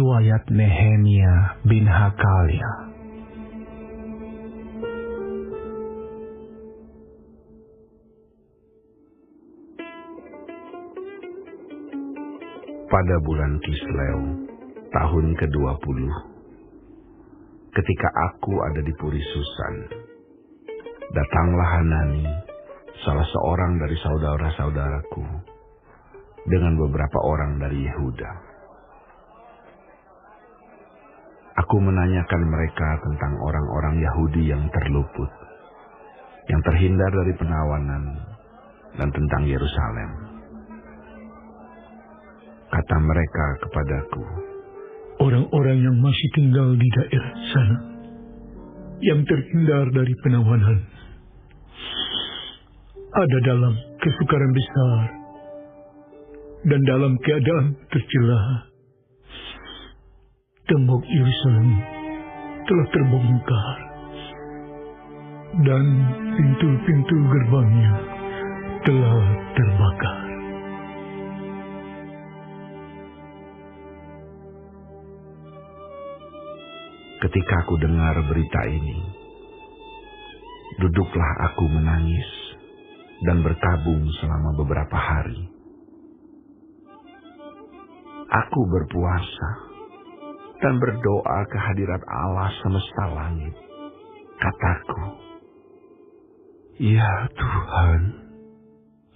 Riwayat Nehemia bin Hakalia. Pada bulan Kisleu, tahun ke-20, ketika aku ada di Puri Susan, datanglah Hanani, salah seorang dari saudara-saudaraku, dengan beberapa orang dari Yehuda. Aku menanyakan mereka tentang orang-orang Yahudi yang terluput, yang terhindar dari penawanan, dan tentang Yerusalem. Kata mereka kepadaku, orang-orang yang masih tinggal di daerah sana, yang terhindar dari penawanan, ada dalam kesukaran besar dan dalam keadaan tercela. Tembok Yerusalem telah terbongkar dan pintu-pintu gerbangnya telah terbakar. Ketika aku dengar berita ini, duduklah aku menangis dan berkabung selama beberapa hari. Aku berpuasa dan berdoa ke hadirat Allah semesta langit. Kataku, ya Tuhan,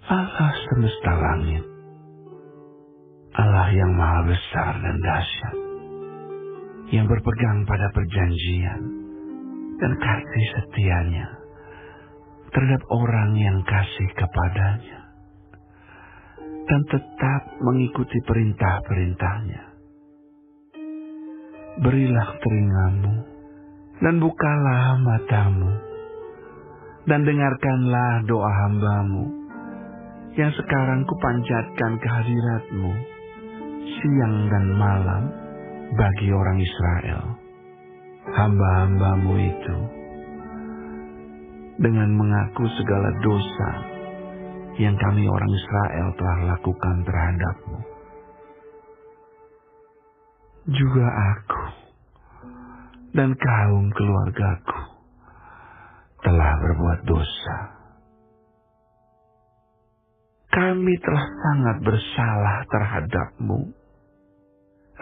Allah semesta langit, Allah yang maha besar dan dahsyat, yang berpegang pada perjanjian dan kasih setianya terhadap orang yang kasih kepadanya dan tetap mengikuti perintah-perintahnya. Berilah telingamu dan bukalah matamu dan dengarkanlah doa hambamu yang sekarang kupanjatkan ke hadiratmu siang dan malam bagi orang Israel, hamba-hambamu itu, dengan mengaku segala dosa yang kami orang Israel telah lakukan terhadapmu. Juga aku dan kaum keluargaku telah berbuat dosa. Kami telah sangat bersalah terhadapmu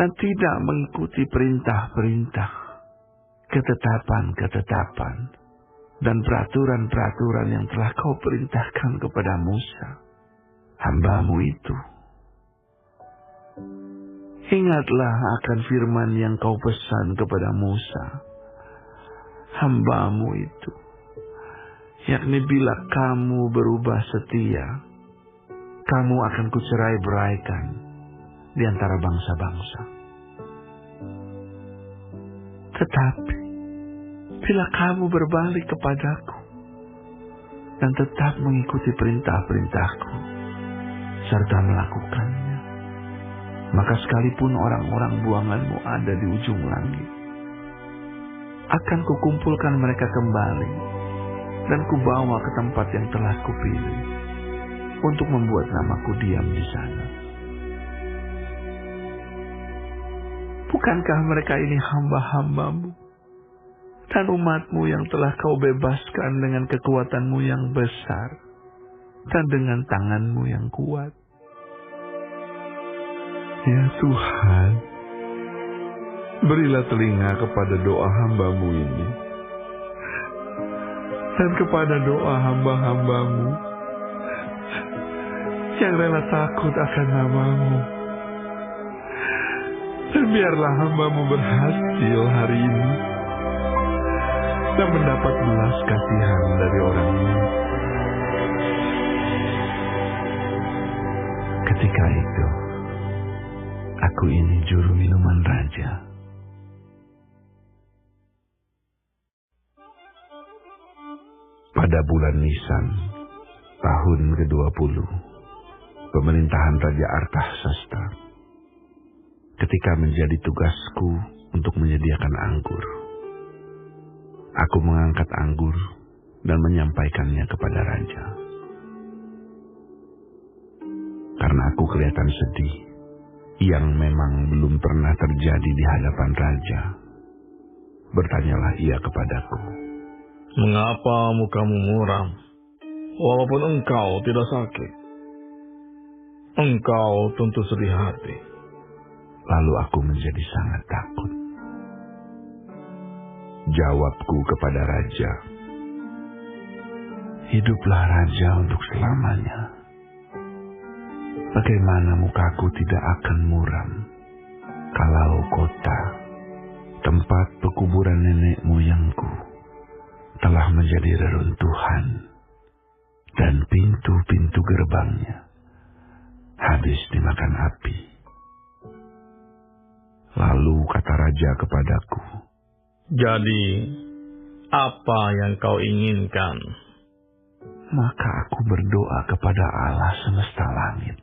dan tidak mengikuti perintah-perintah, ketetapan-ketetapan, dan peraturan-peraturan yang telah kau perintahkan kepada Musa, hambamu itu. Ingatlah akan firman yang kau pesan kepada Musa, hambamu itu, yakni bila kamu berubah setia, kamu akan kucerai-beraikan di antara bangsa-bangsa. Tetapi bila kamu berbalik kepadaku dan tetap mengikuti perintah-perintahku serta melakukannya, maka sekalipun orang-orang buanganmu ada di ujung langit, akan kukumpulkan mereka kembali dan kubawa ke tempat yang telah kupilih untuk membuat namaku diam di sana. Bukankah mereka ini hamba-hambamu dan umatmu yang telah kau bebaskan dengan kekuatanmu yang besar dan dengan tanganmu yang kuat? Ya Tuhan, berilah telinga kepada doa hambamu ini dan kepada doa hamba-hambamu yang rela takut akan namamu. Dan biarlah hambamu berhasil hari ini dan mendapat belas kasihan dari orang ini. Ketika itu, aku ini juru minuman raja. Pada bulan Nisan, tahun ke-20, pemerintahan Raja Artasasta, ketika menjadi tugasku untuk menyediakan anggur, aku mengangkat anggur dan menyampaikannya kepada raja. Karena aku kelihatan sedih yang memang belum pernah terjadi di hadapan raja. Bertanyalah ia kepadaku, "Mengapa mukamu muram, walaupun engkau tidak sakit? Engkau tentu sedih hati." Lalu aku menjadi sangat takut. Jawabku kepada raja, "Hiduplah raja untuk selamanya. Bagaimana mukaku tidak akan muram kalau kota, tempat pekuburan nenek moyangku, telah menjadi reruntuhan dan pintu-pintu gerbangnya habis dimakan api." Lalu kata raja kepadaku, "Jadi, apa yang kau inginkan?" Maka aku berdoa kepada Allah semesta langit.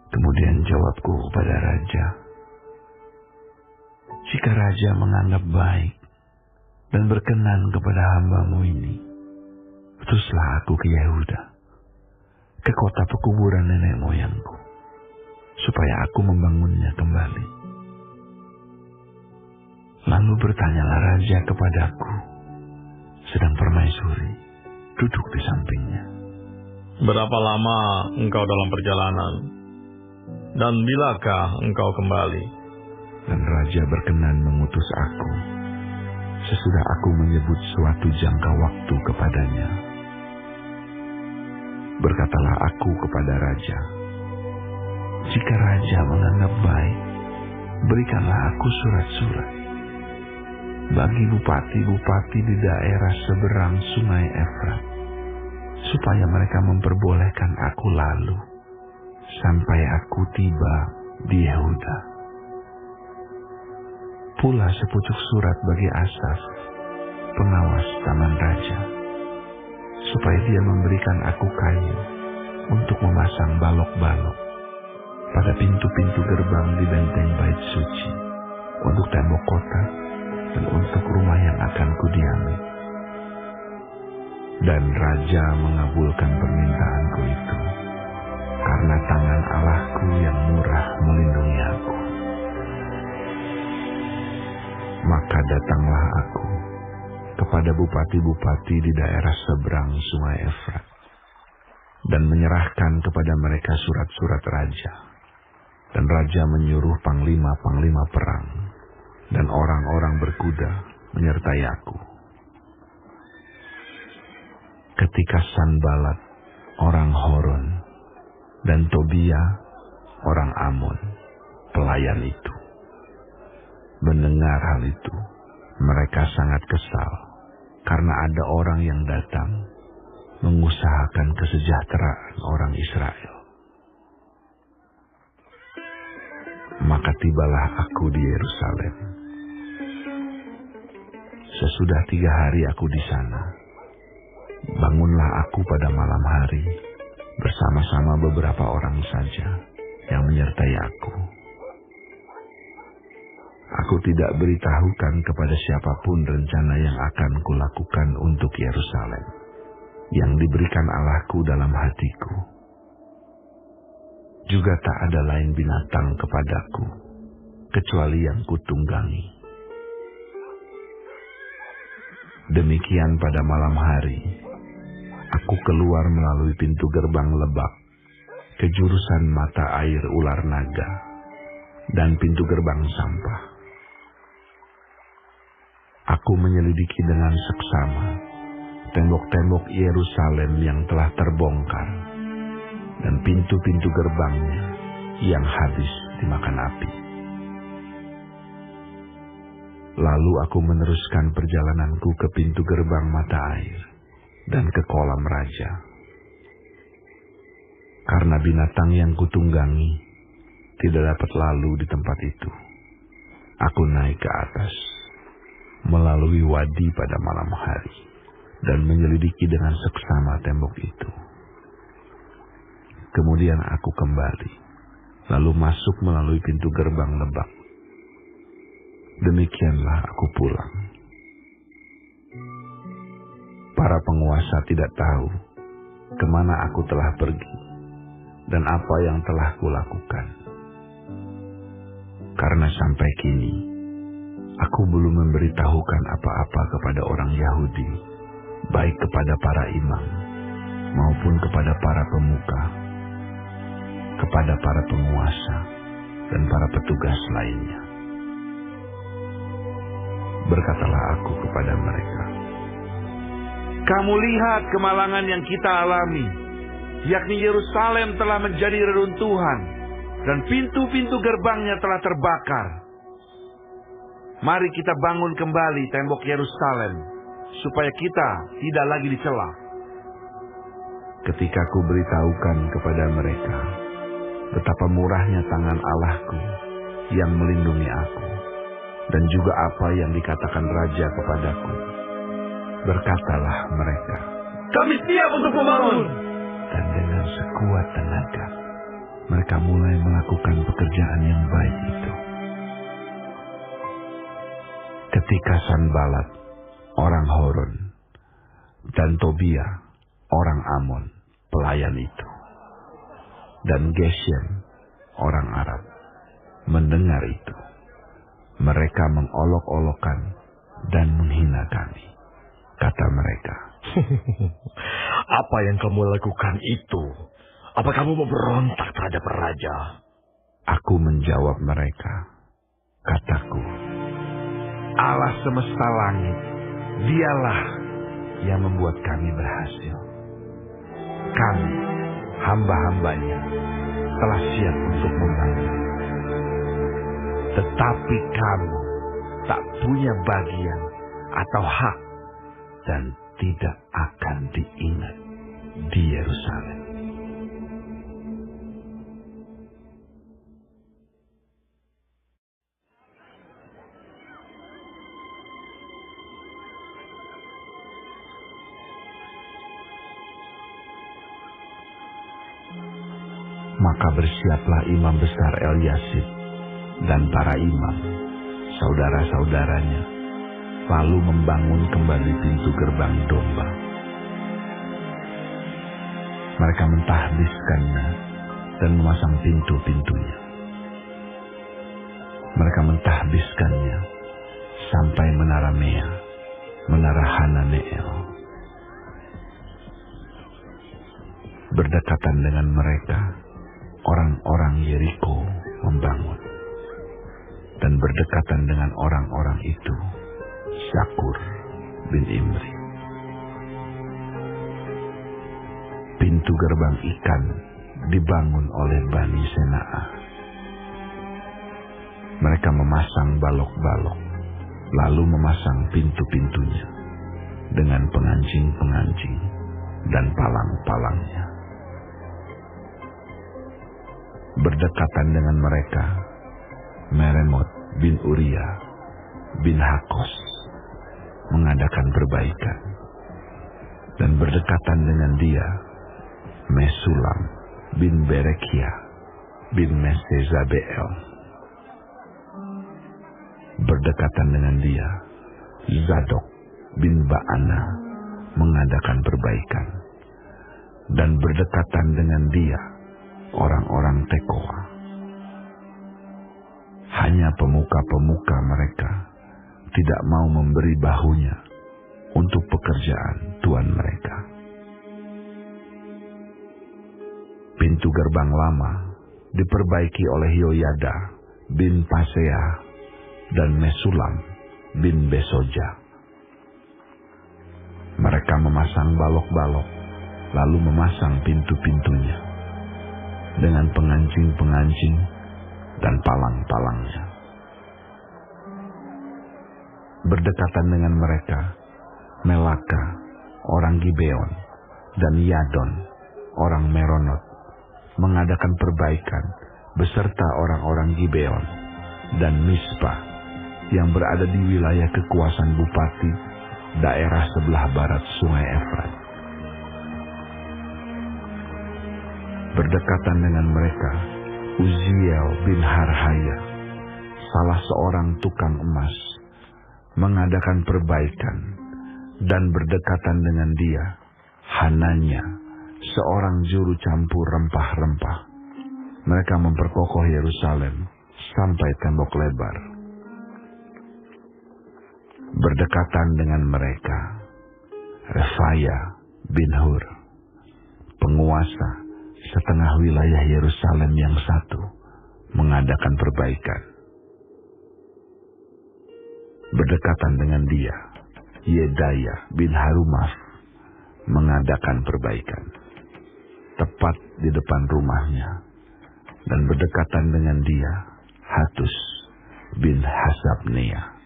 Kemudian jawabku kepada raja, "Jika raja menganggap baik dan berkenan kepada hamba-Mu ini, utuslah aku ke Yehuda, ke kota pekuburan nenek moyangku, supaya aku membangunnya kembali." Lalu bertanyalah raja kepadaku, sedang permaisuri duduk di sampingnya, "Berapa lama engkau dalam perjalanan? Dan bilakah engkau kembali?" Dan raja berkenan mengutus aku, sesudah aku menyebut suatu jangka waktu kepadanya. Berkatalah aku kepada raja, "Jika raja menganggap baik, berikanlah aku surat-surat bagi bupati-bupati di daerah seberang sungai Efrat, supaya mereka memperbolehkan aku lalu sampai aku tiba di Yehuda. Pula sepucuk surat bagi Asaf, pengawas taman raja, supaya dia memberikan aku kayu untuk memasang balok-balok pada pintu-pintu gerbang di benteng bait suci, untuk tembok kota, dan untuk rumah yang akan kudiami." Dan raja mengabulkan permintaanku itu, karena tangan Allahku yang murah melindungi aku. Maka datanglah aku kepada bupati-bupati di daerah seberang sungai Efrat, dan menyerahkan kepada mereka surat-surat raja. Dan raja menyuruh panglima-panglima perang dan orang-orang berkuda menyertai aku. Ketika Sanbalat, orang Horon, dan Tobia, orang Amon, pelayan itu, mendengar hal itu, mereka sangat kesal karena ada orang yang datang mengusahakan kesejahteraan orang Israel. Maka tibalah aku di Yerusalem. Sesudah 3 hari aku di sana, bangunlah aku pada malam hari bersama-sama beberapa orang saja yang menyertai aku. Aku tidak beritahukan kepada siapapun rencana yang akan kulakukan untuk Yerusalem, yang diberikan Allahku dalam hatiku. Juga tak ada lain binatang kepadaku, kecuali yang kutunggangi. Demikian pada malam hari, aku keluar melalui pintu gerbang lebak, ke jurusan mata air ular naga, dan pintu gerbang sampah. Aku menyelidiki dengan seksama tembok-tembok Yerusalem yang telah terbongkar, dan pintu-pintu gerbangnya yang habis dimakan api. Lalu aku meneruskan perjalananku ke pintu gerbang mata air dan ke kolam raja. Karena binatang yang kutunggangi tidak dapat lalu di tempat itu, aku naik ke atas melalui wadi pada malam hari dan menyelidiki dengan seksama tembok itu. Kemudian aku kembali, lalu masuk melalui pintu gerbang lebak. Demikianlah aku pulang. Para penguasa tidak tahu kemana aku telah pergi dan apa yang telah kulakukan. karena sampai kini aku belum memberitahukan apa-apa kepada orang Yahudi, baik kepada para imam maupun kepada para pemuka, kepada para penguasa dan para petugas lainnya. Berkatalah aku kepada mereka, kamu lihat kemalangan yang kita alami, yakni Yerusalem telah menjadi reruntuhan dan pintu-pintu gerbangnya telah terbakar. Mari kita bangun kembali tembok Yerusalem, supaya kita tidak lagi dicela. Ketika ku beritahukan kepada mereka betapa murahnya tangan Allahku yang melindungi aku, dan juga apa yang dikatakan Raja kepadaku, berkatalah mereka, kami siap untuk membangun. Dan dengan sekuat tenaga mereka mulai melakukan pekerjaan yang baik itu. Ketika Sanbalat orang Horon dan Tobia orang Amon pelayan itu, dan Geshem orang Arab mendengar itu, mereka mengolok-olokkan dan menghina kami. Kata mereka, apa yang kamu lakukan itu? Apa kamu memberontak terhadap raja? Aku menjawab mereka, kataku, Allah semesta langit, dialah yang membuat kami berhasil. Kami, hamba-hambanya, telah siap untuk membangun. Tetapi kamu tak punya bagian atau hak dan tidak akan diingat di Yerusalem. Maka bersiaplah imam besar Eliasib dan para imam, saudara-saudaranya, lalu membangun kembali pintu gerbang domba. Mereka mentahbiskannya dan memasang pintu-pintunya. Mereka mentahbiskannya sampai menara Mea, menara Hananeel. Berdekatan dengan mereka, orang-orang Yeriko membangun. Dan berdekatan dengan orang-orang itu, Zakur bin Imri. Pintu gerbang ikan dibangun oleh Bani Senaa. Mereka memasang balok-balok, lalu memasang pintu-pintunya dengan pengancing-pengancing dan palang-palangnya. Berdekatan dengan mereka, Meremot bin Uria bin Hakos mengadakan perbaikan, dan berdekatan dengan dia, Mesulam bin Berekia bin Mesezabeel. Berdekatan dengan dia, Zadok bin Baana mengadakan perbaikan, dan berdekatan dengan dia, orang-orang Tekoa. Hanya pemuka-pemuka mereka tidak mau memberi bahunya untuk pekerjaan tuan mereka. Pintu gerbang lama diperbaiki oleh Yoyada bin Pasea dan Mesulam bin Besoja. Mereka memasang balok-balok, lalu memasang pintu-pintunya dengan pengancing-pengancing dan palang-palangnya. Berdekatan dengan mereka, Melaka, orang Gibeon, dan Yadon, orang Meronot, mengadakan perbaikan beserta orang-orang Gibeon dan Mispa yang berada di wilayah kekuasaan bupati daerah sebelah barat Sungai Efrat. Berdekatan dengan mereka, Uziel bin Harhaya, salah seorang tukang emas, mengadakan perbaikan, dan berdekatan dengan dia, Hananya, seorang juru campur rempah-rempah. Mereka memperkokoh Yerusalem sampai tembok lebar. Berdekatan dengan mereka, Refaya bin Hur, penguasa setengah wilayah Yerusalem yang satu, mengadakan perbaikan. Berdekatan dengan dia, Yedaya bin Harumaf mengadakan perbaikan, tepat di depan rumahnya. Dan berdekatan dengan dia, Hatus bin Hasabnea.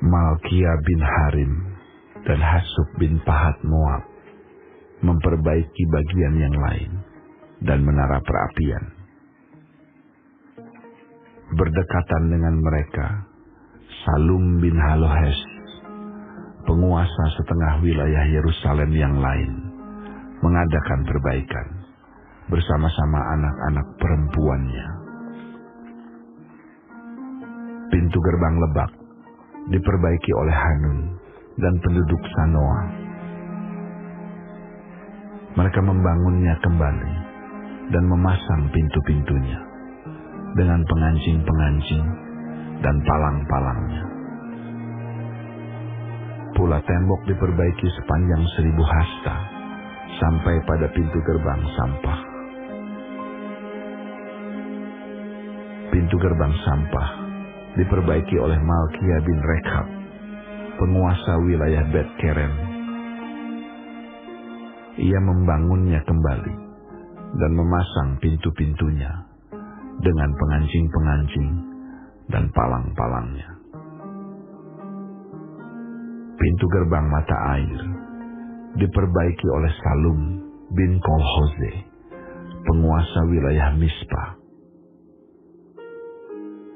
Malkia bin Harim dan Hasub bin Pahat Moab memperbaiki bagian yang lain dan menara perapian. Berdekatan dengan mereka, Salum bin Halohes, penguasa setengah wilayah Yerusalem yang lain, mengadakan perbaikan bersama-sama anak-anak perempuannya. Pintu gerbang Lebak diperbaiki oleh Hanun dan penduduk Sanoa. Mereka membangunnya kembali dan memasang pintu-pintunya dengan pengancing-pengancing dan palang-palangnya. Pula tembok diperbaiki sepanjang 1000 hasta sampai pada pintu gerbang sampah. Pintu gerbang sampah diperbaiki oleh Malkia bin Rekhab, penguasa wilayah Bet Kerem. Ia membangunnya kembali dan memasang pintu-pintunya dengan pengancing-pengancing dan palang-palangnya. Pintu gerbang mata air diperbaiki oleh Salum bin Kolhoze, penguasa wilayah Mispa.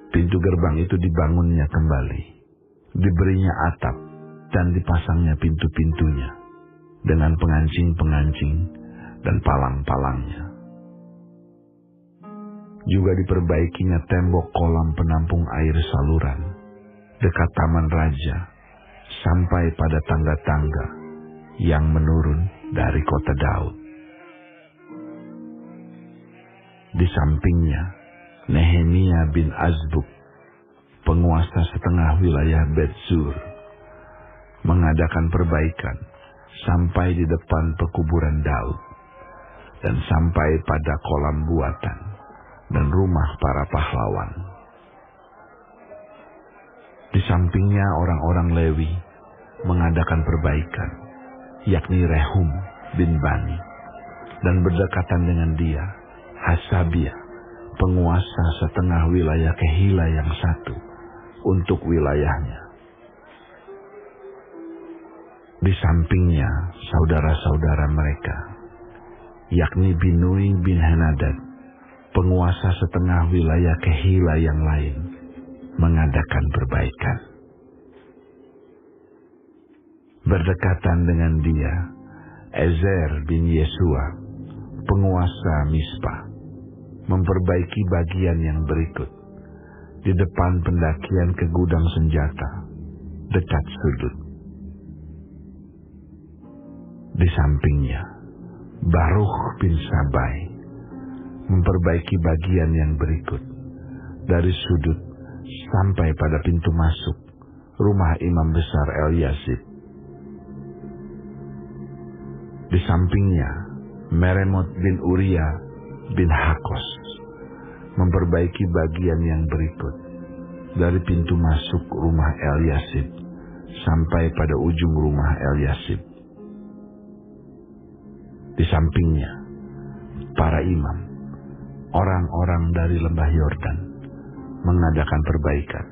Pintu gerbang itu dibangunnya kembali, diberinya atap dan dipasangnya pintu-pintunya dengan pengancing-pengancing dan palang-palangnya. Juga diperbaikinya tembok kolam penampung air saluran dekat Taman Raja sampai pada tangga-tangga yang menurun dari kota Daud. Di sampingnya, Nehemia bin Azbuk, penguasa setengah wilayah Bet-Zur, mengadakan perbaikan sampai di depan pekuburan Daud dan sampai pada kolam buatan dan rumah para pahlawan. Di sampingnya orang-orang Lewi mengadakan perbaikan, yakni Rehum bin Bani, dan berdekatan dengan dia Hasabia, penguasa setengah wilayah Kehila yang satu untuk wilayahnya. Di sampingnya saudara-saudara mereka, yakni Binui bin Henadad, penguasa setengah wilayah Kehila yang lain, mengadakan perbaikan. Berdekatan dengan dia, Ezer bin Yesua, penguasa Mispa, memperbaiki bagian yang berikut di depan pendakian ke gudang senjata dekat sudut. Di sampingnya, Baruch bin Sabai memperbaiki bagian yang berikut dari sudut sampai pada pintu masuk rumah imam besar Eliasib. Di sampingnya, Meremot bin Uria bin Hakos memperbaiki bagian yang berikut dari pintu masuk rumah Eliasib sampai pada ujung rumah Eliasib. Di sampingnya, para imam, orang-orang dari lembah Yordan, mengadakan perbaikan.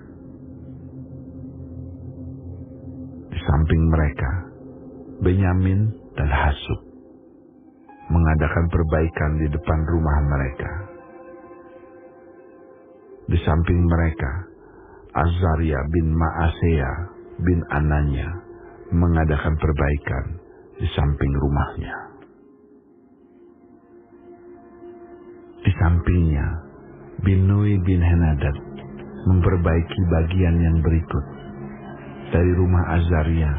Di samping mereka, Benyamin dan Hasub mengadakan perbaikan di depan rumah mereka. Di samping mereka, Azaria bin Maasea bin Ananya mengadakan perbaikan di samping rumahnya. Di sampingnya, Binui bin Henadad memperbaiki bagian yang berikut dari rumah Azaria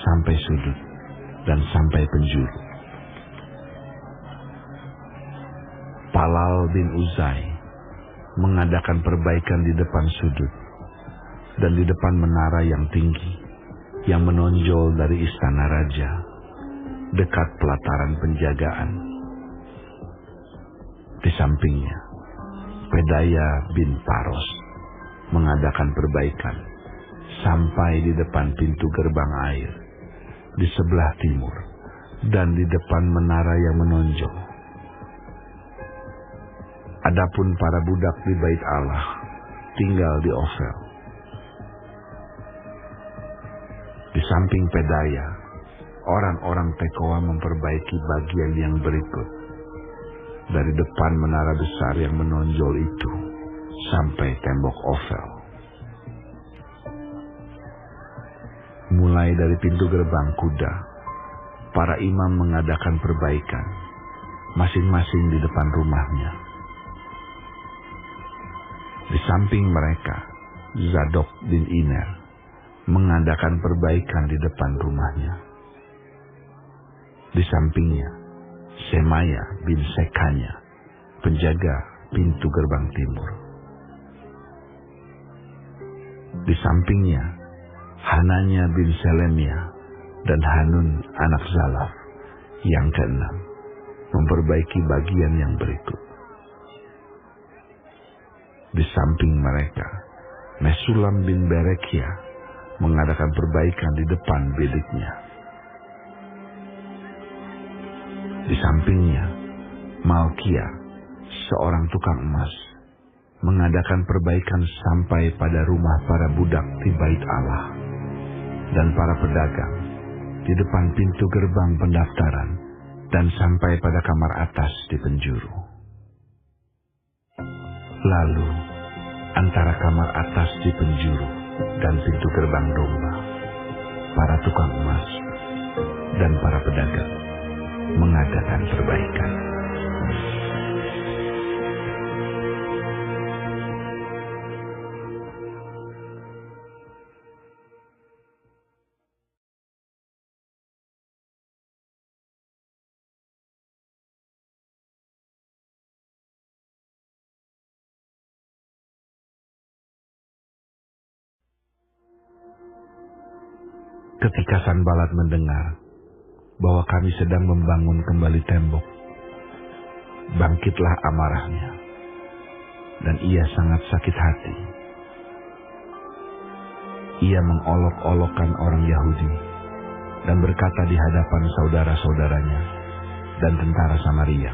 sampai sudut dan sampai penjuru. Palal bin Uzai mengadakan perbaikan di depan sudut dan di depan menara yang tinggi yang menonjol dari istana raja dekat pelataran penjagaan. Di sampingnya, Pedaya bin Paros mengadakan perbaikan sampai di depan pintu gerbang air di sebelah timur dan di depan menara yang menonjol. Adapun para budak di Bait Allah tinggal di Ofel. Di samping Pedaya, orang-orang Tekoa memperbaiki bagian yang berikut. Dari depan menara besar yang menonjol itu sampai tembok Ofel. Mulai dari pintu gerbang kuda, para imam mengadakan perbaikan, masing-masing di depan rumahnya. Di samping mereka, Zadok bin Iner mengadakan perbaikan di depan rumahnya. Di sampingnya, Semaya bin Sekanya, penjaga pintu gerbang timur. Di sampingnya, Hananya bin Selemia dan Hanun anak Zalaf yang keenam memperbaiki bagian yang berikut. Di samping mereka, Mesulam bin Berekia mengadakan perbaikan di depan biliknya. Di sampingnya, Malkia, seorang tukang emas, mengadakan perbaikan sampai pada rumah para budak di Bait Allah dan para pedagang di depan pintu gerbang pendaftaran dan sampai pada kamar atas di penjuru. Lalu, antara kamar atas di penjuru dan pintu gerbang domba, para tukang emas dan para pedagang mengadakan perbaikan. Ketika Sanbalat mendengar bahwa kami sedang membangun kembali tembok, bangkitlah amarahnya, dan ia sangat sakit hati. Ia mengolok-olokkan orang Yahudi dan berkata di hadapan saudara-saudaranya dan tentara Samaria,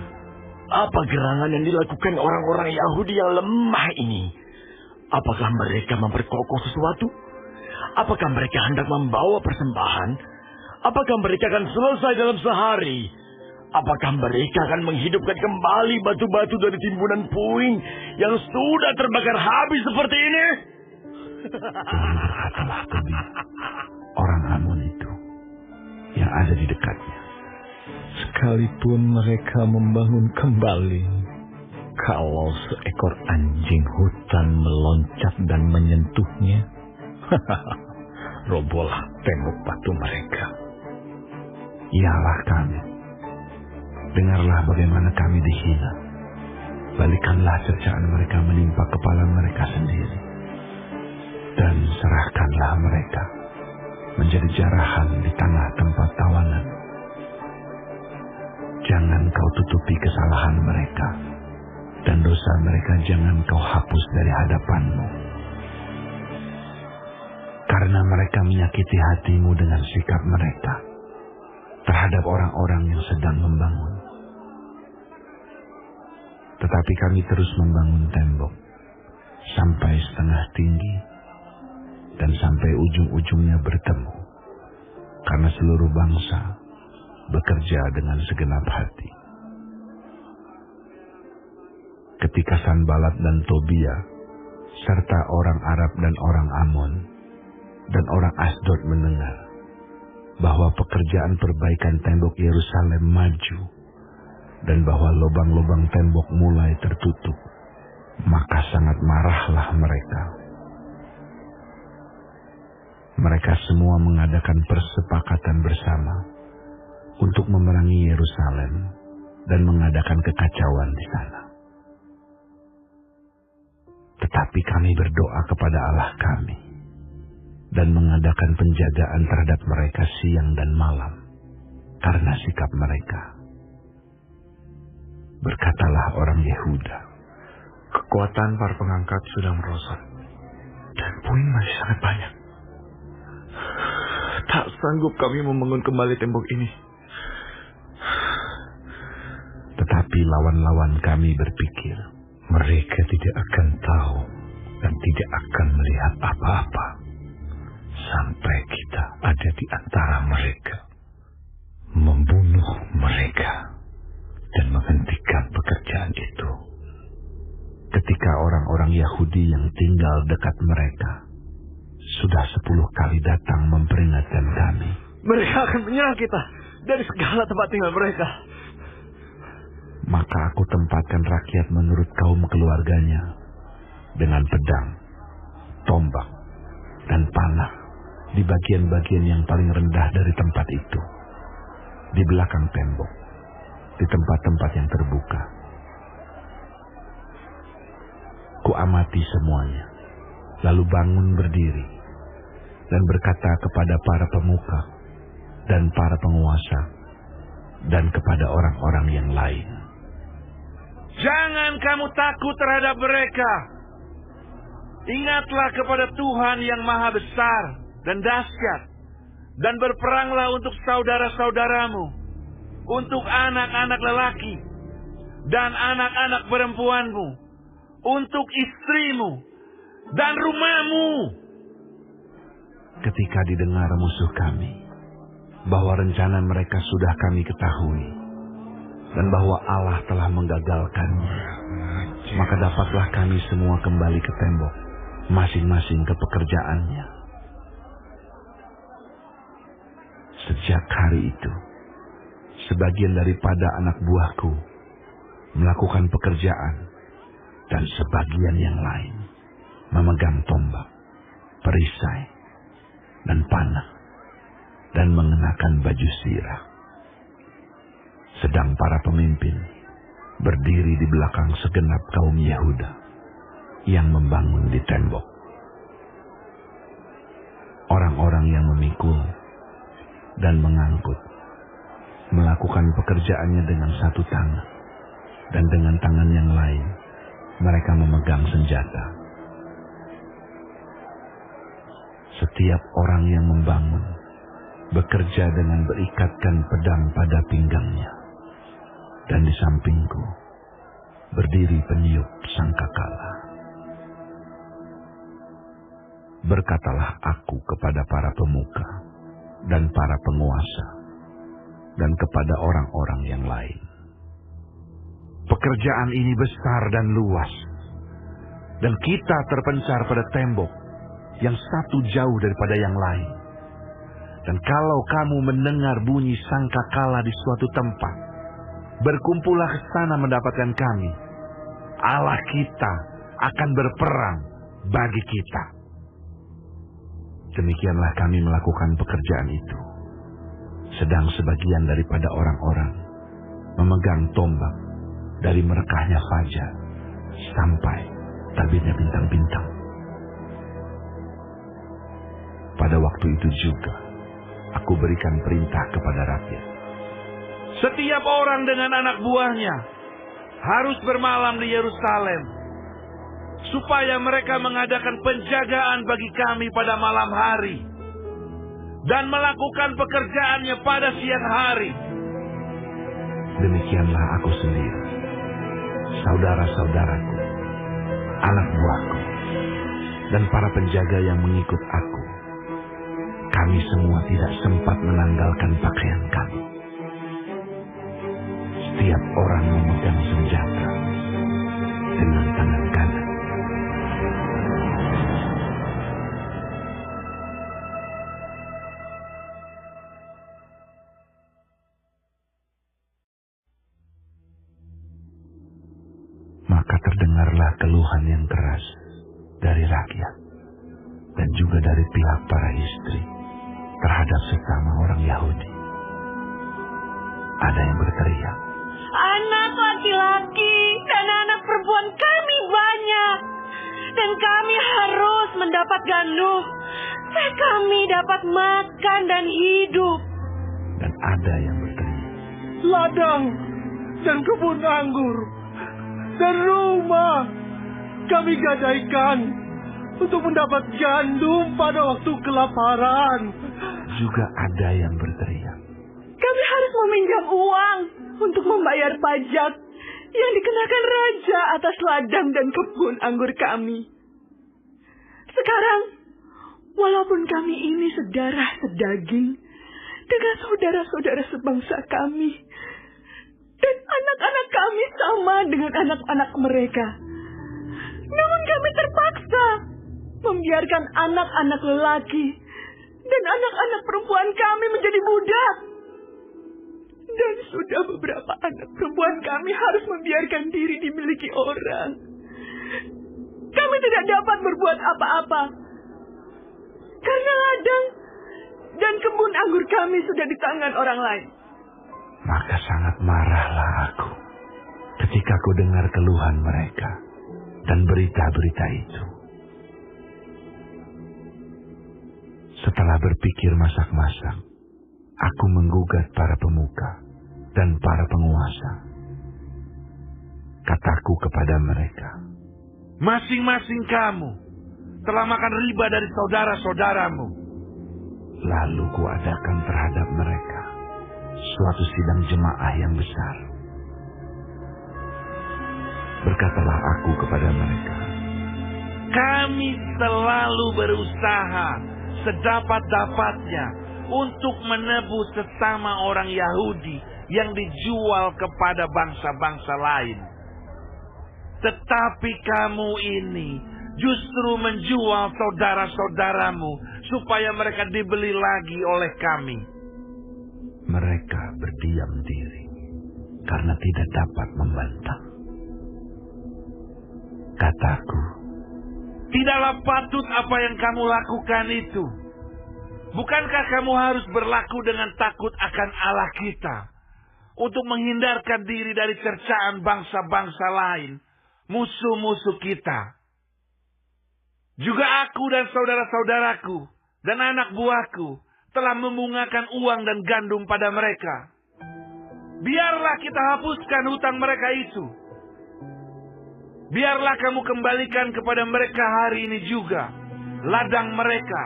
Apa gerangan yang dilakukan orang-orang Yahudi yang lemah ini? Apakah mereka memperkokoh sesuatu? Apakah mereka hendak membawa persembahan? Apakah mereka akan selesai dalam sehari? Apakah mereka akan menghidupkan kembali batu-batu dari timbunan puing yang sudah terbakar habis seperti ini? Berkatalah Tobi, orang Amun itu, yang ada di dekatnya. Sekalipun mereka membangun kembali, kalau seekor anjing hutan meloncat dan menyentuhnya, robohlah tembok batu mereka. Ialah kami. Dengarlah bagaimana kami dihina. Balikanlah cercaan mereka menimpa kepala mereka sendiri. Dan serahkanlah mereka menjadi jarahan di tanah tempat tawanan. Jangan kau tutupi kesalahan mereka, dan dosa mereka jangan kau hapus dari hadapanmu. Karena mereka menyakiti hatimu dengan sikap mereka terhadap orang-orang yang sedang membangun. Tetapi kami terus membangun tembok sampai setengah tinggi dan sampai ujung-ujungnya bertemu, karena seluruh bangsa bekerja dengan segenap hati. Ketika Sanbalat dan Tobia serta orang Arab dan orang Amon dan orang Asdod mendengar bahwa pekerjaan perbaikan tembok Yerusalem maju dan bahwa lubang-lubang tembok mulai tertutup, maka sangat marahlah mereka. Mereka semua mengadakan persepakatan bersama untuk memerangi Yerusalem dan mengadakan kekacauan di sana. Tetapi kami berdoa kepada Allah kami dan mengadakan penjagaan terhadap mereka siang dan malam karena sikap mereka. Berkatalah orang Yehuda, kekuatan para pengangkat sudah merosot dan puing masih sangat banyak. Tak sanggup kami membangun kembali tembok ini. Tetapi lawan-lawan kami berpikir, mereka tidak akan tahu dan tidak akan melihat apa-apa sampai kita ada di antara mereka, membunuh mereka dan menghentikan pekerjaan itu. Ketika orang-orang Yahudi yang tinggal dekat mereka sudah 10 kali datang memperingatkan kami, mereka akan menyerang kita dari segala tempat tinggal mereka. Maka aku tempatkan rakyat menurut kaum keluarganya dengan pedang, tombak, dan panah di bagian-bagian yang paling rendah dari tempat itu, di belakang tembok, di tempat-tempat yang terbuka. Kuamati semuanya, lalu bangun berdiri dan berkata kepada para pemuka dan para penguasa dan kepada orang-orang yang lain, jangan kamu takut terhadap mereka. Ingatlah kepada Tuhan yang maha besar dan dahsyat, dan berperanglah untuk saudara-saudaramu, untuk anak-anak lelaki dan anak-anak perempuanmu, untuk istrimu dan rumahmu. Ketika didengar musuh kami bahwa rencana mereka sudah kami ketahui dan bahwa Allah telah menggagalkannya, maka dapatlah kami semua kembali ke tembok, masing-masing ke pekerjaannya. Sejak hari itu, sebagian daripada anak buahku melakukan pekerjaan, dan sebagian yang lain memegang tombak, perisai, dan panah, dan mengenakan baju sirah. Sedang para pemimpin berdiri di belakang segenap kaum Yehuda yang membangun di tembok. Orang-orang yang memikul dan mengangkut melakukan pekerjaannya dengan satu tangan, dan dengan tangan yang lain mereka memegang senjata. Setiap orang yang membangun bekerja dengan berikatkan pedang pada pinggangnya, dan di sampingku berdiri peniup sangkakala. Berkatalah aku kepada para pemuka dan para penguasa dan kepada orang-orang yang lain, pekerjaan ini besar dan luas, dan kita terpencar pada tembok yang satu jauh daripada yang lain. Dan kalau kamu mendengar bunyi sangkakala di suatu tempat, berkumpullah ke sana mendapatkan kami. Allah kita akan berperang bagi kita. Demikianlah kami melakukan pekerjaan itu. Sedang sebagian daripada orang-orang memegang tombak dari merekahnya fajar sampai terbitnya bintang-bintang. Pada waktu itu juga aku berikan perintah kepada rakyat. Setiap orang dengan anak buahnya harus bermalam di Yerusalem, supaya mereka mengadakan penjagaan bagi kami pada malam hari, dan melakukan pekerjaannya pada siang hari. Demikianlah aku sendiri, saudara-saudaraku, anak buahku, dan para penjaga yang mengikut aku. Kami semua tidak sempat menanggalkan pakaian kami. Setiap orang memegang senjata dengan tangan kanan. Maka terdengarlah keluhan yang keras dari rakyat dan juga dari pihak para istri terhadap sesama orang Yahudi. Ada yang berteriak, anak laki-laki dan anak perempuan kami banyak, dan kami harus mendapat gandum supaya kami dapat makan dan hidup. Dan ada yang berteriak, ladang dan kebun anggur dan rumah kami gadaikan untuk mendapat gandum pada waktu kelaparan. Juga ada yang berteriak, Kami harus meminjam uang untuk membayar pajak yang dikenakan raja atas ladang dan kebun anggur kami. Sekarang, walaupun kami ini sedarah sedaging dengan saudara-saudara sebangsa kami, dan anak-anak kami sama dengan anak-anak mereka, namun kami terpaksa membiarkan anak-anak lelaki dan anak-anak perempuan kami menjadi budak. Dan sudah beberapa anak perempuan kami harus membiarkan diri dimiliki orang. Kami tidak dapat berbuat apa-apa, karena ladang dan kebun anggur kami sudah di tangan orang lain. Maka sangat marahlah aku ketika ku dengar keluhan mereka dan berita-berita itu. Setelah berpikir masak-masak, aku menggugat para pemuka dan para penguasa. Kataku kepada mereka, masing-masing kamu telah makan riba dari saudara-saudaramu. lalu kuadakan terhadap mereka suatu sidang jemaah yang besar. Berkatalah aku kepada mereka, kami selalu berusaha sedapat-dapatnya untuk menebus sesama orang Yahudi yang dijual kepada bangsa-bangsa lain. Tetapi kamu ini justru menjual saudara-saudaramu supaya mereka dibeli lagi oleh kami. Mereka berdiam diri karena tidak dapat membantah. Kataku, tidaklah patut apa yang kamu lakukan itu. Bukankah kamu harus berlaku dengan takut akan Allah kita untuk menghindarkan diri dari cercaan bangsa-bangsa lain, musuh-musuh kita? Juga aku dan saudara-saudaraku dan anak buahku telah membungakan uang dan gandum pada mereka. Biarlah kita hapuskan hutang mereka itu. Biarlah kamu kembalikan kepada mereka hari ini juga ladang mereka,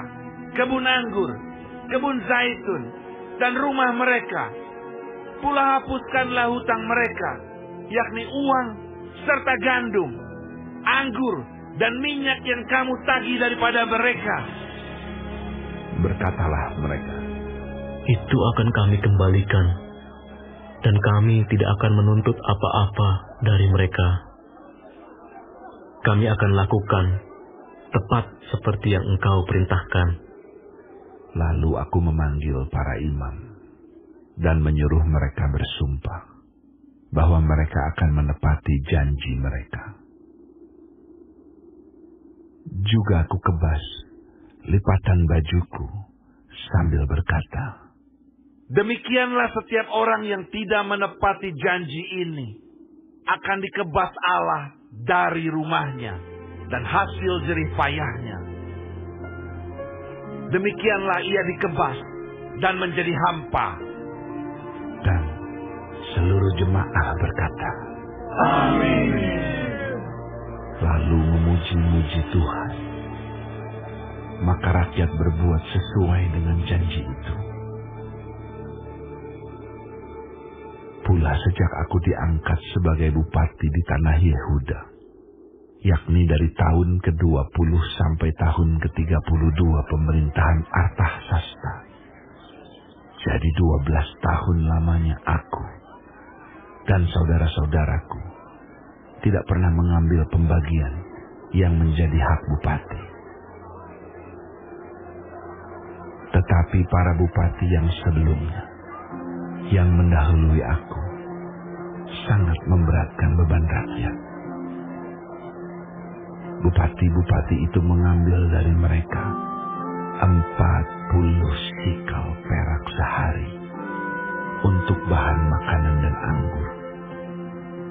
kebun anggur, kebun zaitun, dan rumah mereka. Pula hapuskanlah hutang mereka, yakni uang serta gandum, anggur, dan minyak yang kamu tagih daripada mereka. berkatalah mereka, Itu akan kami kembalikan, dan kami tidak akan menuntut apa-apa dari mereka. Kami akan lakukan tepat seperti yang engkau perintahkan. Lalu aku memanggil para imam dan menyuruh mereka bersumpah bahwa mereka akan menepati janji mereka. Juga aku kebas lipatan bajuku sambil berkata, demikianlah setiap orang yang tidak menepati janji ini akan dikebas Allah dari rumahnya dan hasil jerih payahnya. Demikianlah ia dikebas dan menjadi hampa. dan seluruh jemaah berkata, Amin. lalu memuji-muji Tuhan. Maka rakyat berbuat sesuai dengan janji itu. Pula sejak aku diangkat sebagai bupati di tanah Yehuda, yakni dari tahun ke-20 sampai tahun ke-32 pemerintahan Artahsasta, jadi 12 tahun lamanya aku dan saudara-saudaraku tidak pernah mengambil pembagian yang menjadi hak bupati. Tetapi para bupati yang sebelumnya, yang mendahului aku, sangat memberatkan beban rakyat. Bupati-bupati itu mengambil dari mereka 40 sikal perak sehari untuk bahan makanan dan anggur.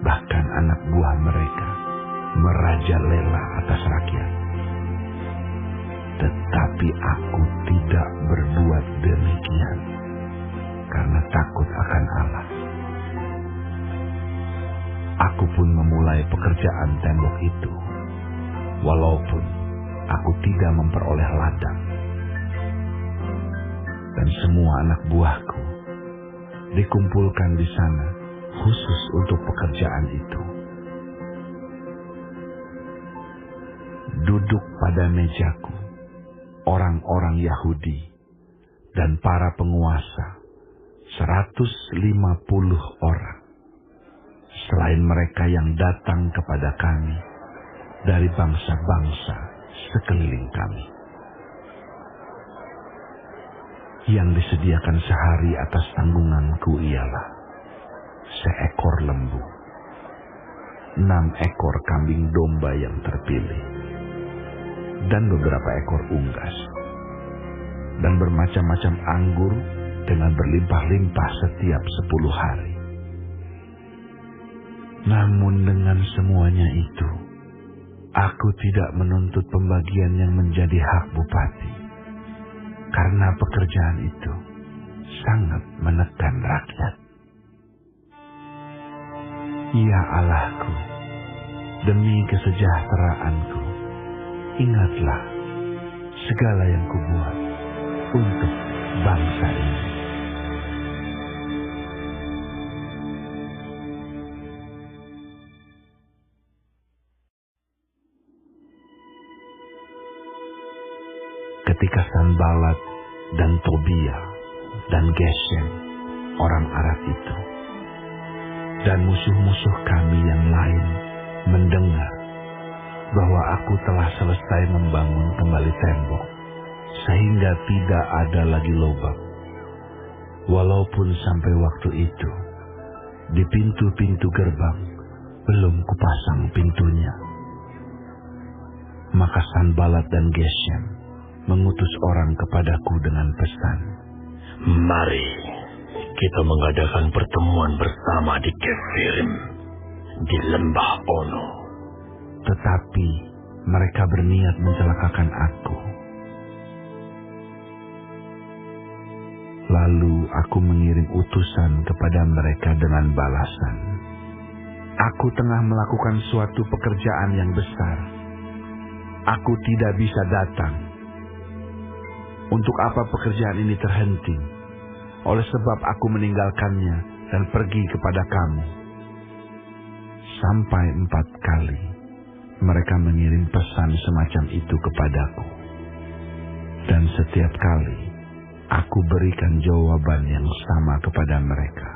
Bahkan anak buah mereka merajalela atas rakyat. Tetapi aku tidak berbuat demikian karena takut akan Allah. Aku pun memulai pekerjaan tembok itu, walaupun aku tidak memperoleh ladang. Dan semua anak buahku dikumpulkan di sana khusus untuk pekerjaan itu. Duduk pada mejaku orang-orang Yahudi dan para penguasa, 150 orang. Selain mereka yang datang kepada kami dari bangsa-bangsa sekeliling kami. Yang disediakan sehari atas tanggunganku ialah seekor lembu, 6 ekor kambing domba yang terpilih, dan beberapa ekor unggas, dan bermacam-macam anggur dengan berlimpah-limpah setiap 10 hari. Namun dengan semuanya itu, aku tidak menuntut pembagian yang menjadi hak bupati, karena pekerjaan itu sangat menekan rakyat. Ya Allahku, demi kesejahteraanku, ingatlah segala yang kubuat untuk bangsa ini. Ketika Sanbalat dan Tobia dan Geshem, orang Arab itu, dan musuh-musuh kami yang lain mendengar bahwa aku telah selesai membangun kembali tembok, sehingga tidak ada lagi lubang. Walaupun sampai waktu itu, di pintu-pintu gerbang belum kupasang pintunya. Maka Sanbalat dan Geshem mengutus orang kepadaku dengan pesan, "Mari kita mengadakan pertemuan bersama di Kefirim, di lembah Ono." Tetapi mereka berniat mencelakakan aku. Lalu aku mengirim utusan kepada mereka dengan balasan. Aku tengah melakukan suatu pekerjaan yang besar. Aku tidak bisa datang. Untuk apa pekerjaan ini terhenti? Oleh sebab aku meninggalkannya dan pergi kepada kamu. Sampai 4 kali mereka mengirim pesan semacam itu kepadaku. Dan setiap kali aku berikan jawaban yang sama kepada mereka.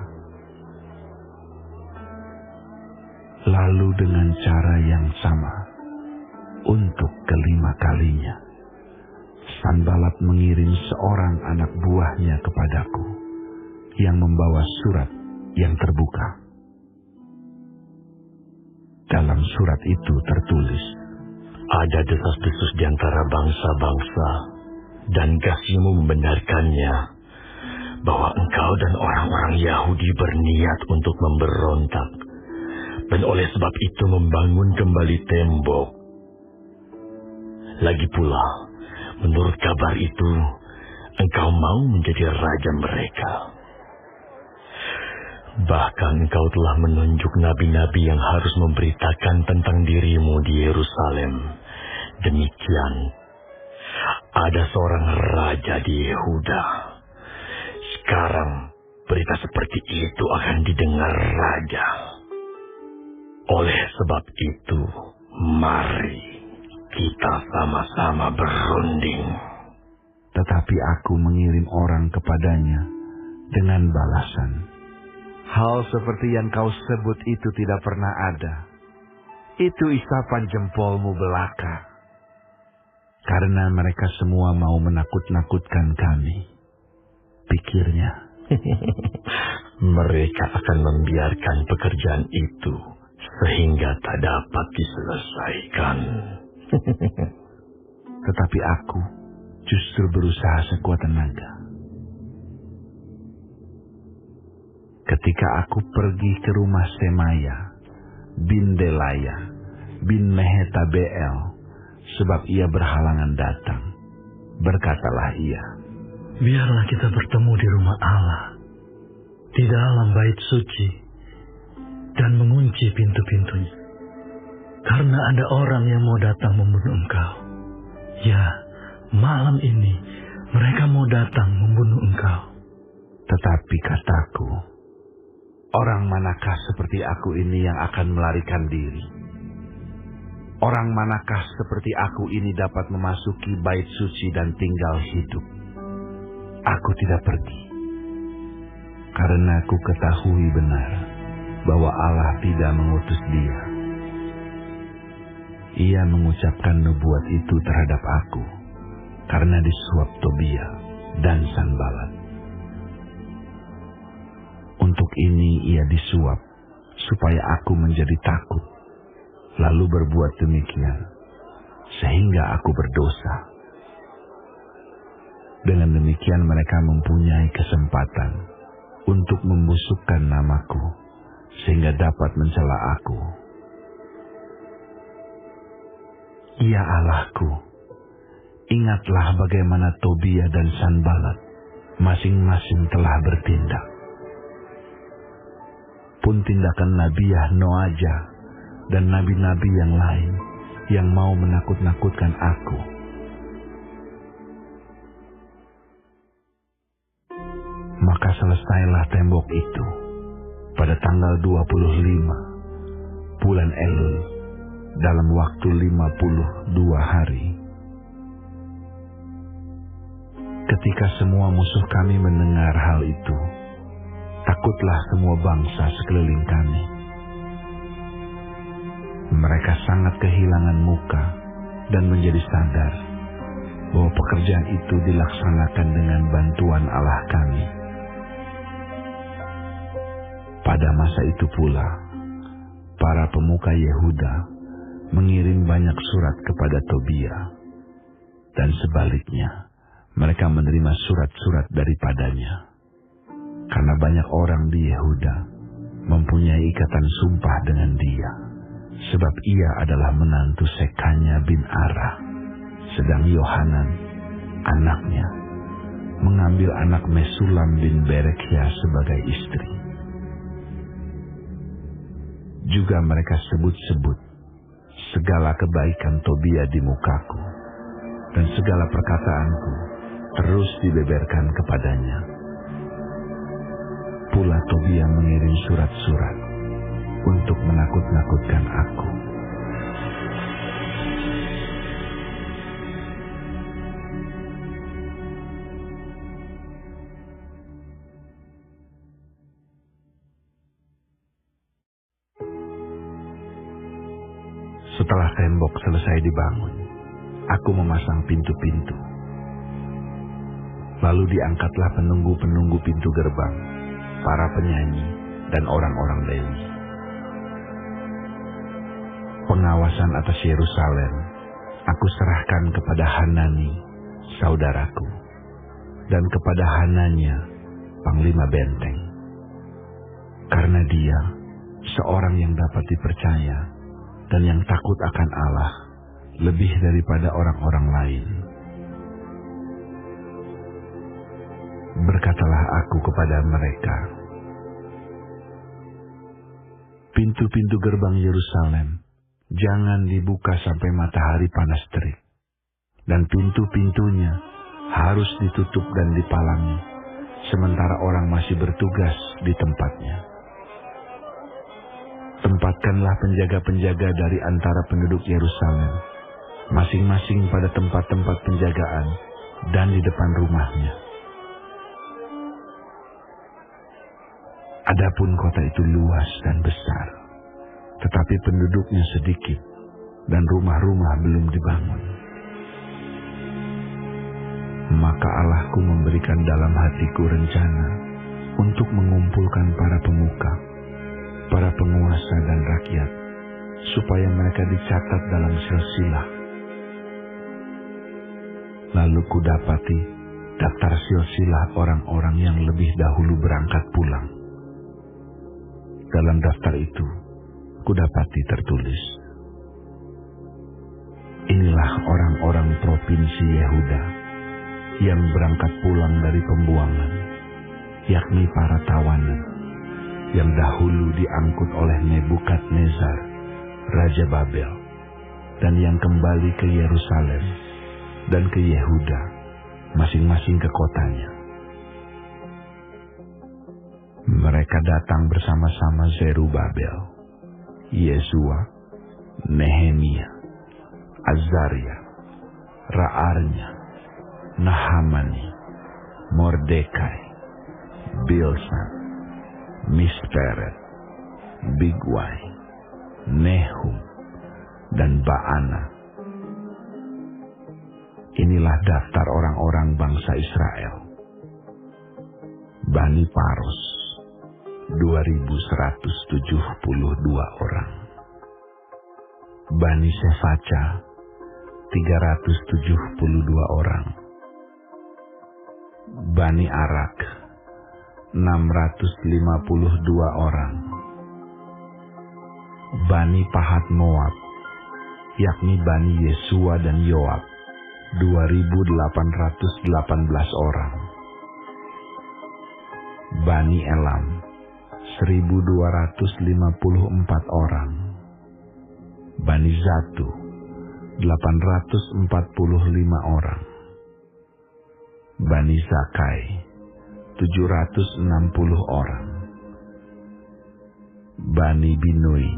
Lalu dengan cara yang sama, untuk kelima kalinya, Sanbalat mengirim seorang anak buahnya kepadaku yang membawa surat yang terbuka. Dalam surat itu tertulis, "Ada desas-desus di antara bangsa-bangsa, dan Geshem membenarkannya, bahwa engkau dan orang-orang Yahudi berniat untuk memberontak, dan oleh sebab itu membangun kembali tembok. Lagi pula, menurut kabar itu, engkau mau menjadi raja mereka. Bahkan engkau telah menunjuk nabi-nabi yang harus memberitakan tentang dirimu di Yerusalem. Demikian, ada seorang raja di Yehuda. Sekarang, berita seperti itu akan didengar raja. Oleh sebab itu, mari kita sama-sama berunding." Tetapi aku mengirim orang kepadanya dengan balasan, "Hal seperti yang kau sebut itu tidak pernah ada. Itu isapan jempolmu belaka. Karena mereka semua mau menakut-nakutkan kami. Pikirnya, mereka akan membiarkan pekerjaan itu sehingga tak dapat diselesaikan." Tetapi aku justru berusaha sekuat tenaga. Ketika aku pergi ke rumah Semaya bin Delaya bin Mehetabeel, sebab ia berhalangan datang. Berkatalah ia, biarlah kita bertemu di rumah Allah, di dalam bait suci, dan mengunci pintu-pintunya. Karena ada orang yang mau datang membunuh engkau. Ya, malam ini mereka mau datang membunuh engkau. Tetapi kataku, orang manakah seperti aku ini yang akan melarikan diri? Orang manakah seperti aku ini dapat memasuki bait suci dan tinggal hidup? Aku tidak pergi, karena aku ketahui benar bahwa Allah tidak mengutus dia. Ia mengucapkan nubuat itu terhadap aku, karena disuap Tobia dan Sanbalat. Untuk ini ia disuap, supaya aku menjadi takut, lalu berbuat demikian, sehingga aku berdosa. Dengan demikian mereka mempunyai kesempatan untuk membusukkan namaku, sehingga dapat mencela aku. Ya Allahku, ingatlah bagaimana Tobia dan Sanbalat masing-masing telah bertindak. Pun tindakan Nabiah Noaja dan nabi-nabi yang lain yang mau menakut-nakutkan aku. Maka selesailah tembok itu pada tanggal 25 bulan Elul dalam waktu 52 hari. Ketika semua musuh kami mendengar hal itu, takutlah semua bangsa sekeliling kami. Mereka sangat kehilangan muka dan menjadi sadar bahwa pekerjaan itu dilaksanakan dengan bantuan Allah kami. Pada masa itu pula, para pemuka Yehuda mengirim banyak surat kepada Tobia, dan sebaliknya mereka menerima surat-surat daripadanya. Karena banyak orang di Yehuda mempunyai ikatan sumpah dengan dia, sebab ia adalah menantu Sekanya bin Arah, sedang Yohanan, anaknya, mengambil anak Mesulam bin Berekhya sebagai istri. Juga mereka sebut-sebut segala kebaikan Tobia di mukaku, dan segala perkataanku terus dibeberkan kepadanya. Pula Tobia mengirim surat-surat untuk menakut-nakutkan aku. Setelah tembok selesai dibangun, aku memasang pintu-pintu. Lalu diangkatlah penunggu-penunggu pintu gerbang, para penyanyi, dan orang-orang Lewi. Pengawasan atas Yerusalem aku serahkan kepada Hanani, saudaraku, dan kepada Hananya, panglima benteng. Karena dia seorang yang dapat dipercaya dan yang takut akan Allah lebih daripada orang-orang lain. Berkatalah aku kepada mereka, pintu-pintu gerbang Yerusalem jangan dibuka sampai matahari panas terik, dan pintu-pintunya harus ditutup dan dipalangi, sementara orang masih bertugas di tempatnya. Tempatkanlah penjaga-penjaga dari antara penduduk Yerusalem, masing-masing pada tempat-tempat penjagaan dan di depan rumahnya. Adapun kota itu luas dan besar, tetapi penduduknya sedikit, dan rumah-rumah belum dibangun. Maka Allahku memberikan dalam hatiku rencana untuk mengumpulkan para pemuka, para penguasa dan rakyat, supaya mereka dicatat dalam silsilah. Lalu kudapati daftar silsilah orang-orang yang lebih dahulu berangkat pulang. Dalam daftar itu, kudapati tertulis, Inilah orang-orang provinsi Yehuda yang berangkat pulang dari pembuangan, yakni para tawanan yang dahulu diangkut oleh Nebukadnezar, Raja Babel, dan yang kembali ke Yerusalem dan ke Yehuda, masing-masing ke kotanya. Mereka datang bersama-sama Zerubabel, Yesua, Nehemia, Azaria, Raarnya, Nahamani, Mordekai, Bilsan, Misperet, Bigwai, Nehum, dan Baana. Inilah daftar orang-orang bangsa Israel. Bani Paros, 2.172 orang. Bani Sefaca, 372 orang. Bani Arak, 652 orang. Bani Pahat Moab, yakni Bani Yesua dan Yoab, 2.818 orang. Bani Elam, 1.254 orang. Bani Zatu, 845 orang. Bani Zakai, 760 orang. Bani Binui,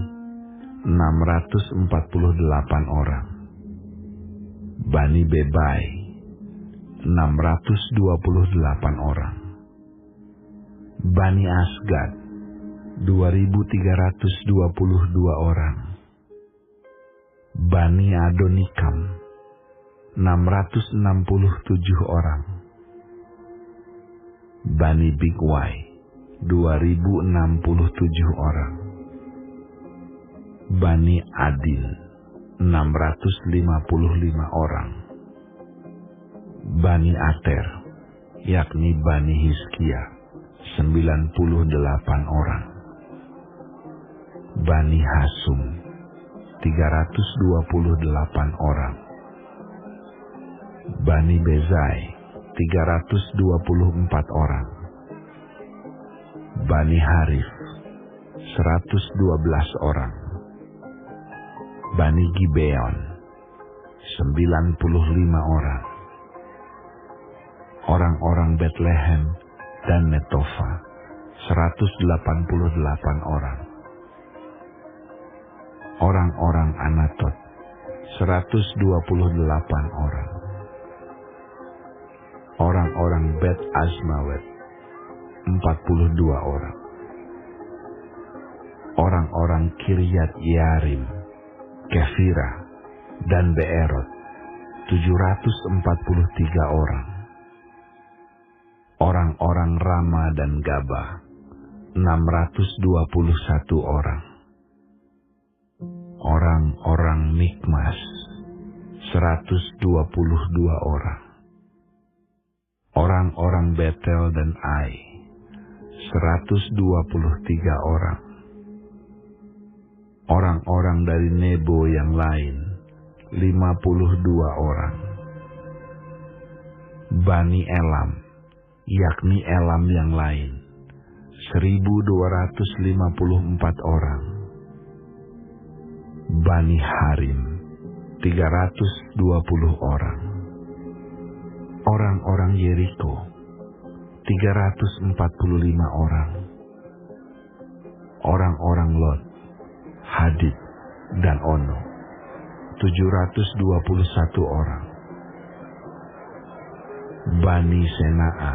648 orang. Bani Bebai, 628 orang. Bani Asgad, 2.322 orang. Bani Adonikam, 667 orang. Bani Bigwai, 2.067 orang. Bani Adin, 655 orang. Bani Ater, yakni Bani Hizkia, 98 orang. Bani Hasum, 328 orang. Bani Bezai, 324 orang. Bani Harif, 112 orang. Bani Gibeon, 95 orang. Orang-orang Betlehem dan Netofa, 188 orang. Orang-orang Anatot, 128 orang. Orang-orang Bet Azmawet, 42 orang. Orang-orang Kiryat Yarim, Kefira, dan Beerot, 743 orang. Orang-orang Rama dan Gaba, 621 orang. Orang-orang Mikmas, 122 orang. Orang-orang Betel dan Ai, 123 orang. Orang-orang dari Nebo yang lain, 52 orang. Bani Elam, yakni Elam yang lain, 1.254 orang. Bani Harim, 320 orang. Orang-orang Yeriko, 345 orang. Orang-orang Lot, Hadid, dan Ono, 721 orang. Bani Senaa,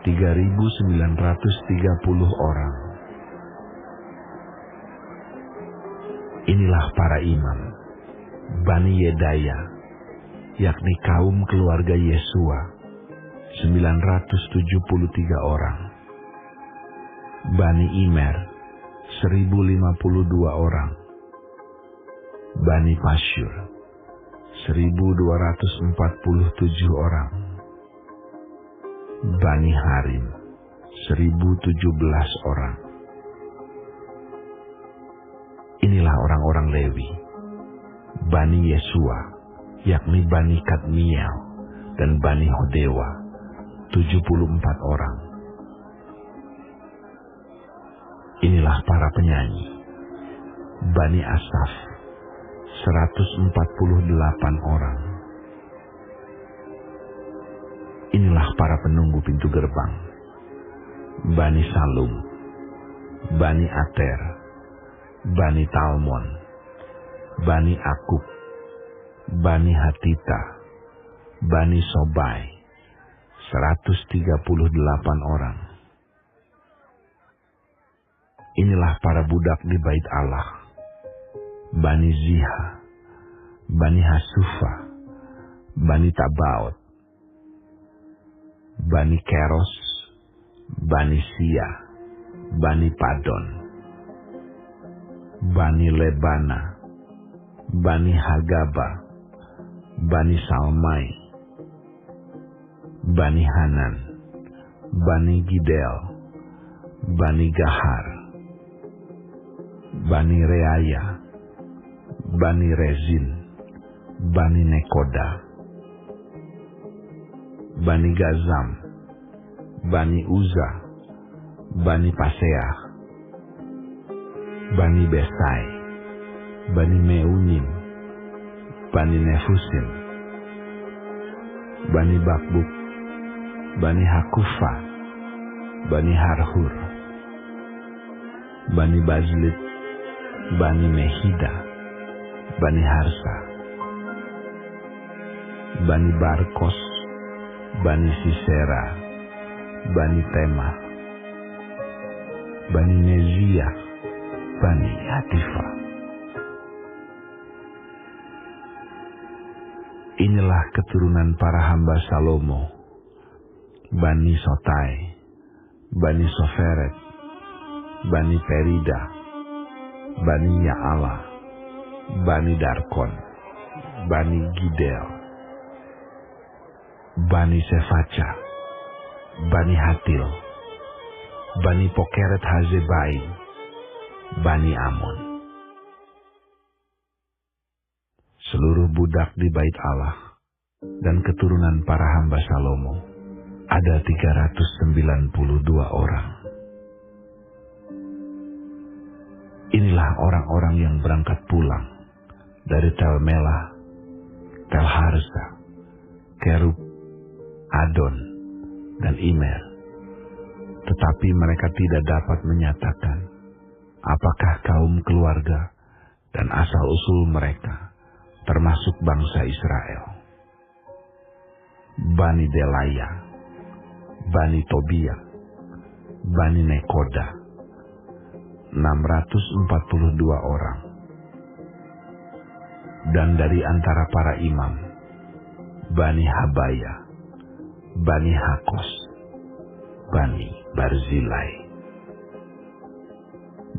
3.930 orang. Inilah para imam, Bani Yedaya, yakni kaum keluarga Yesua, 973 orang. Bani Imer, 1.052 orang. Bani Pasyur, 1.247 orang. Bani Harim, 1.017 orang. Inilah orang-orang Lewi, Bani Yesua, yakni Bani Kadmiel dan Bani Hodewa, 74 orang. Inilah para penyanyi. Bani Asaf, 148 orang. Inilah para penunggu pintu gerbang. Bani Salum, Bani Ater, Bani Talmon, Bani Akub, Bani Hatita, Bani Sobai, 138 orang. Inilah para budak di bait Allah. Bani Ziha, Bani Hasufa, Bani Tabaot, Bani Keros, Bani Sia, Bani Padon, Bani Lebana, Bani Hagaba, Bani Salmai, Bani Hanan, Bani Gidel, Bani Gahar, Bani Reaya, Bani Rezin, Bani Nekoda, Bani Gazam, Bani Uza, Bani Paseah, Bani Besai, Bani Meunim, Bani Nefusim, Bani Bakbuk, Bani Hakufa, Bani Harhur, Bani Bazlit, Bani Mehida, Bani Harsa, Bani Barkos, Bani Sisera, Bani Tema, Bani Nezia, Bani Hatifa. Inilah keturunan para hamba Salomo, Bani Sotai, Bani Soferet, Bani Perida, Bani Ya'ala, Bani Darkon, Bani Gidel, Bani Sefaca, Bani Hatil, Bani Pokeret Hazebaim, Bani Amon. Seluruh budak di bait Allah dan keturunan para hamba Salomo ada 392 orang. Inilah orang-orang yang berangkat pulang dari Tel Melah, Tel Harsa, Kerub, Adon, dan Imer. Tetapi mereka tidak dapat menyatakan apakah kaum keluarga dan asal-usul mereka termasuk bangsa Israel. Bani Delaya, Bani Tobia, Bani Nekoda, 642 orang. Dan dari antara para imam, Bani Habaya, Bani Hakos, Bani Barzilai.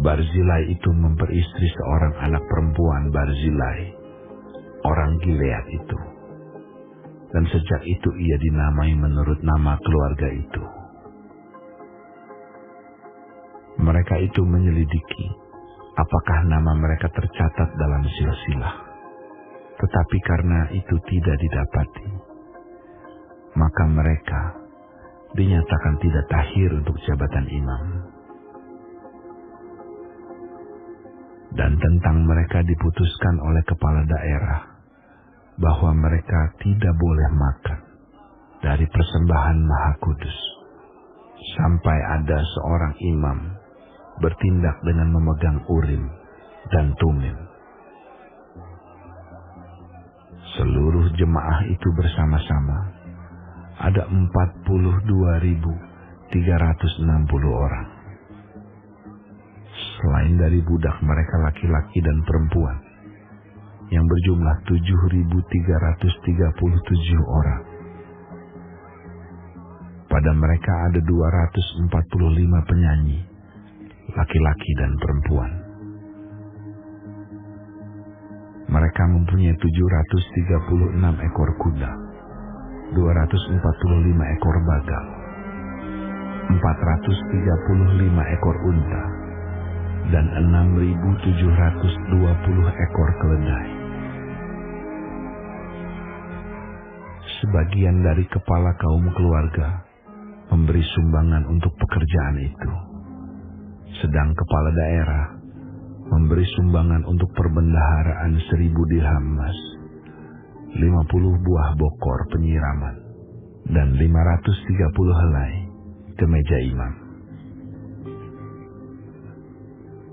Barzilai itu memperistri seorang anak perempuan Barzilai, orang Gilead itu. Dan sejak itu ia dinamai menurut nama keluarga itu. Mereka itu menyelidiki apakah nama mereka tercatat dalam silsilah. Tetapi karena itu tidak didapati, maka mereka dinyatakan tidak tahir untuk jabatan imam. Dan tentang mereka diputuskan oleh kepala daerah bahwa mereka tidak boleh makan dari persembahan Maha Kudus sampai ada seorang imam bertindak dengan memegang Urim dan Tumim. Seluruh jemaah itu bersama-sama ada 42.360 orang. Selain dari budak mereka laki-laki dan perempuan yang berjumlah 7.337 orang. Pada mereka ada 245 penyanyi, laki-laki dan perempuan. Mereka mempunyai 736 ekor kuda, 245 ekor bagal, 435 ekor unta, dan 6.720 ekor keledai. sebagian dari kepala kaum keluarga memberi sumbangan untuk pekerjaan itu. Sedang kepala daerah memberi sumbangan untuk perbendaharaan 1000 dirham emas, 50 buah bokor penyiraman, dan 530 helai ke meja imam.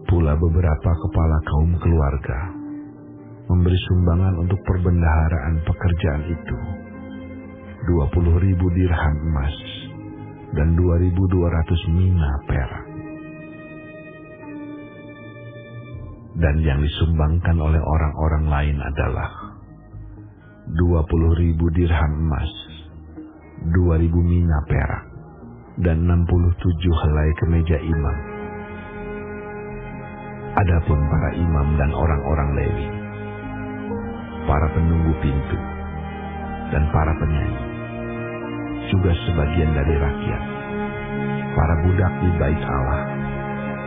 Pula beberapa kepala kaum keluarga memberi sumbangan untuk perbendaharaan pekerjaan itu, 20.000 dirham emas dan 2.200 mina perak. Dan yang disumbangkan oleh orang-orang lain adalah 20.000 dirham emas, 2.000 mina perak, dan 67 helai kemeja imam. Adapun para imam dan orang-orang Lewi, para penunggu pintu, dan para penyanyi, juga sebagian dari rakyat, para budak di bait Allah,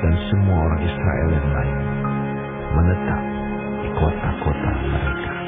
dan semua orang Israel yang lain, menetap di kota-kota mereka.